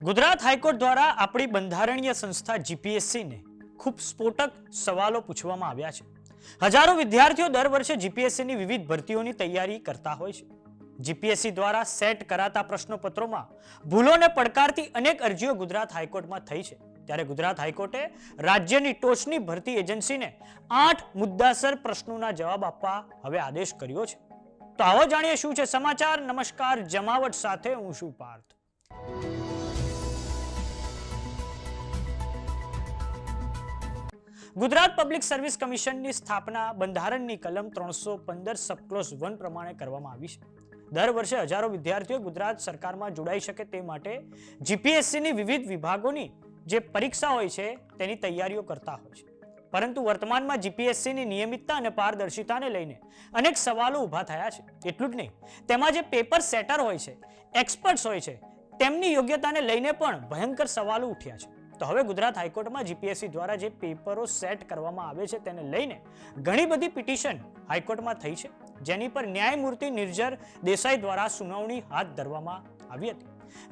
Gujarat high court દ્વારા આપણી બંધારણીય સંસ્થા જીપીએસસી ને ખૂબ સ્ફોટક સવાલો પૂછવામાં આવ્યા છે. હજારો વિદ્યાર્થીઓ દર વર્ષે જીપીએસસી ની વિવિધ ભરતીઓની તૈયારી કરતા હોય છે. જીપીએસસી દ્વારા સેટ કરાતા પ્રશ્નપત્રોમાં ભૂલોને પડકારતી અનેક અરજીઓ ગુજરાત હાઈકોર્ટમાં થઈ છે. ત્યારે ગુજરાત હાઈકોર્ટે રાજ્યની ટોચની ભરતી એજન્સીને 8 મુદ્દાસર પ્રશ્નોના જવાબ આપવા હવે આદેશ કર્યો છે. તો આવો જાણીએ શું છે સમાચાર. નમસ્કાર, જમાવટ સાથે હું છું પાર્થ. ગુજરાત પબ્લિક સર્વિસ કમિશનની સ્થાપના બંધારણની કલમ 315 સબક્લોઝ 1 પ્રમાણે કરવામાં આવી છે. દર વર્ષે હજારો વિદ્યાર્થીઓ ગુજરાત સરકારમાં જોડાઈ શકે તે માટે જીપીએસસીની વિવિધ વિભાગોની જે પરીક્ષા હોય છે તેની તૈયારીઓ કરતા હોય છે. પરંતુ વર્તમાનમાં જીપીએસસીની નિયમિતતા અને પારદર્શિતાને લઈને અનેક સવાલો ઊભા થયા છે. એટલું જ નહીં, તેમાં જે પેપર સેટર હોય છે, એક્સપર્ટ્સ હોય છે, તેમની યોગ્યતાને લઈને પણ ભયંકર સવાલો ઉઠ્યા છે. તો હવે ગુજરાત હાઈકોર્ટમાં જીપીએસસી દ્વારા જે પેપરો સેટ કરવામાં આવે છે તેને લઈને ઘણી બધી પિટિશન હાઈકોર્ટમાં થઈ છે, જેની પર ન્યાયમૂર્તિ નિર્જર દેસાઈ દ્વારા સુનાવણી હાથ ધરવામાં આવી હતી.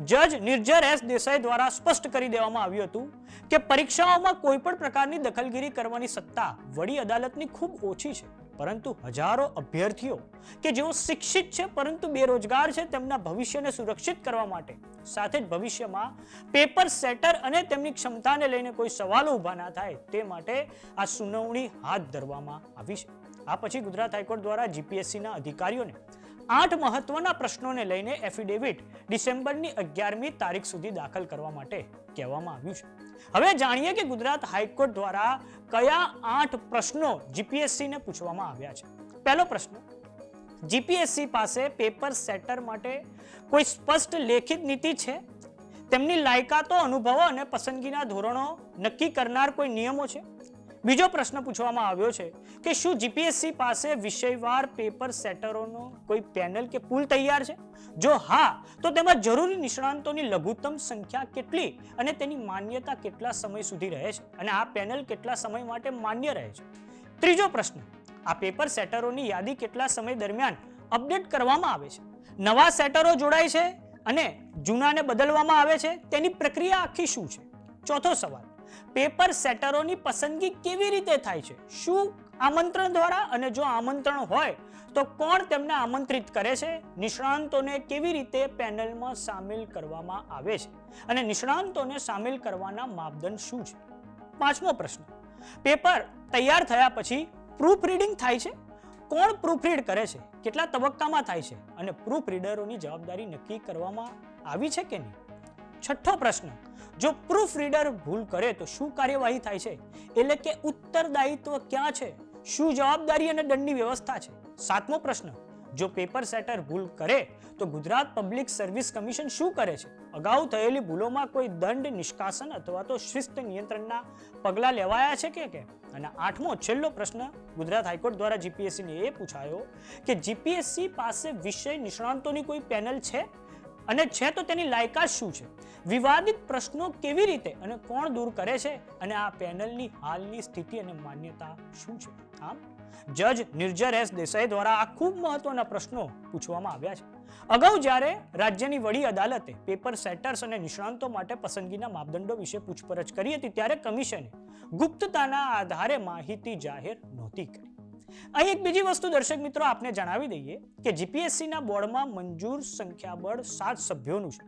જજ નિર્જર એસ દેસાઈ દ્વારા સ્પષ્ટ કરી દેવામાં આવ્યું હતું કે પરીક્ષાઓમાં કોઈ પણ પ્રકારની દખલગીરી કરવાની સત્તા વડી અદાલતની ખૂબ ઓછી છે, પરંતુ હજારો અભ્યર્થીઓ કે જેઓ શિક્ષિત છે પરંતુ બેરોજગાર છે, તેમના ભવિષ્યને સુરક્ષિત કરવા માટે સાથે જ ભવિષ્યમાં પેપર સેટર અને તેમની ક્ષમતાને લઈને કોઈ સવાલો ઊભા ના થાય તે માટે આ સુનાવણી હાથ ધરવામાં આવી છે. આ પછી ગુજરાત હાઈકોર્ટ દ્વારા જીપીએસસીના અધિકારીઓને 8 મહત્વના પ્રશ્નોને લઈને એફિડેવિટ ડિસેમ્બરની 11મી તારીખ સુધી દાખલ કરવા માટે કહેવામાં આવ્યું છે. હવે જાણીએ કે ગુજરાત હાઈકોર્ટ દ્વારા કયા 8 પ્રશ્નો જીપીએસસીને પૂછવામાં આવ્યા છે. પહેલો પ્રશ્ન, જીપીએસસી પાસે પેપર સેટર માટે કોઈ સ્પષ્ટ લેખિત નીતિ છે? તેમની લાયકાતો, અનુભવો અને પસંદગીના ધોરણો નક્કી કરનાર કોઈ નિયમો છે? બીજો પ્રશ્ન પૂછવામાં આવ્યો છે કે શું જીપીએસસી પાસે વિષયવાર પેપર સેટરોનો કોઈ પેનલ કે પૂલ તૈયાર છે? જો હા, તો તેમાં જરૂરી નિષ્ણાંતોની લઘુત્તમ સંખ્યા કેટલી અને તેની માન્યતા કેટલા સમય સુધી રહે છે અને આ પેનલ કેટલા સમય માટે માન્ય રહે છે? ત્રીજો પ્રશ્ન, આ પેપર સેટરોની યાદી કેટલા સમય દરમિયાન અપડેટ કરવામાં આવે છે? નવા સેટરો જોડાય છે અને જૂનાને બદલવામાં આવે છે, તેની પ્રક્રિયા આખી શું છે? ચોથો સવાલ, પેપર સેટરોની પસંદગી કેવી રીતે થાય છે? શું આમંત્રણ દ્વારા? અને જો આમંત્રણ હોય તો કોણ તેમને આમંત્રિત કરે છે? નિષ્ણાંતોને કેવી રીતે પેનલમાં સામેલ કરવામાં આવે છે અને નિષ્ણાંતોને સામેલ કરવાના માપદંડ શું છે? પાંચમો પ્રશ્ન, પેપર તૈયાર થયા પછી પ્રૂફ રીડિંગ થાય છે? કોણ પ્રૂફ રીડ કરે છે? કેટલા તબક્કામાં થાય છે? અને પ્રૂફ રીડરોની જવાબદારી નક્કી કરવામાં આવી છે કે નહીં? છઠ્ઠો પ્રશ્ન, જો પ્રૂફ રીડર ભૂલ કરે તો શું કાર્યવાહી થાય છે? એટલે કે ઉત્તરદાયિત્વ ક્યાં છે? શું જવાબદારી અને દંડની વ્યવસ્થા છે? સાતમો પ્રશ્ન, જો પેપર સેટર ભૂલ કરે તો ગુજરાત પબ્લિક સર્વિસ કમિશન શું કરે છે? અગાઉ થયેલી ભૂલોમાં કોઈ દંડ, નિષ્કાસન અથવા તો શિસ્ત નિયંત્રણના પગલાં લેવાયા છે કે કેમ? અને આઠમો છેલ્લો પ્રશ્ન ગુજરાત હાઈકોર્ટ દ્વારા જીપીએસસીને એ પૂછાયો કે જીપીએસસી પાસે વિષય નિષ્ણાંતોની કોઈ પેનલ છે અને છે તો તેની લાયકાત શું છે? વિવાદિત પ્રશ્નો કેવી રીતે અને કોણ દૂર કરે છે? અને આ પેનલની હાલની સ્થિતિ અને માન્યતા શું છે? આમ જજ નિર્જર એસ દેસાઈ દ્વારા આ ખૂબ મહત્વના પ્રશ્નો પૂછવામાં આવ્યા છે. અગાઉ જ્યારે રાજ્યની વડી અદાલતે પેપર સેટર્સ અને નિષ્ણાંતો માટે પસંદગીના માપદંડો વિશે પૂછપરછ કરી હતી, ત્યારે કમિશને ગુપ્તતાના આધારે માહિતી જાહેર નહોતી કરી. અહીં એક બીજી વસ્તુ દર્શક મિત્રો આપને જણાવી દઈએ કે જીપીએસસીના બોર્ડમાં મંજૂર સંખ્યાબળ 7 સભ્યોનું છે,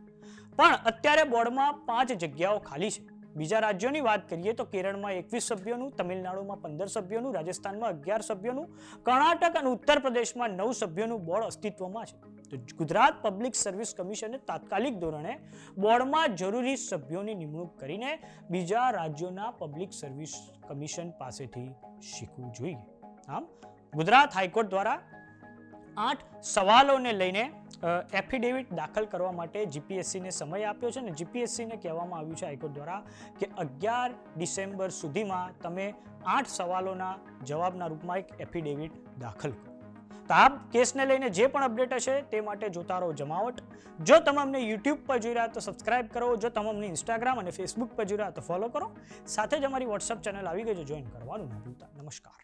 પણ અત્યારે બોર્ડમાં 5 જગ્યાઓ ખાલી છે. બીજા રાજ્યોની વાત કરીએ તો કેરળમાં 21 સભ્યોનું, તમિલનાડુમાં 15 સભ્યોનું, રાજસ્થાનમાં 11 સભ્યોનું, કર્ણાટક અને ઉત્તર પ્રદેશમાં 9 સભ્યોનું બોર્ડ અસ્તિત્વમાં છે. તો ગુજરાત પબ્લિક સર્વિસ કમિશને તાત્કાલિક ધોરણે બોર્ડમાં જરૂરી સભ્યોની નિમણૂક કરીને બીજા રાજ્યોના પબ્લિક સર્વિસ કમિશન પાસેથી શીખવું જોઈએ. આમ ગુજરાત હાઈકોર્ટ દ્વારા 8 સવાલોને લઈને એફિડેવિટ દાખલ કરવા માટે જીપીએસસીને સમય આપ્યો છે અને જીપીએસસીને કહેવામાં આવ્યું છે હાઈકોર્ટ દ્વારા કે 11 ડિસેમ્બર સુધીમાં તમે 8 સવાલોના જવાબના રૂપમાં એક એફિડેવિટ દાખલ કરો. તો આ કેસને લઈને જે પણ અપડેટ હશે તે માટે જોતા રહો જમાવટ. જો તમે અમને યુટ્યુબ પર જોઈ રહ્યા તો સબસ્ક્રાઇબ કરો. જો તમે અમને ઇન્સ્ટાગ્રામ અને ફેસબુક પર જોઈ રહ્યા તો ફોલો કરો. સાથે જ અમારી વોટ્સઅપ ચેનલ આવી ગઈ છે, જોઈન કરવાનું ન ભૂલતા. નમસ્કાર.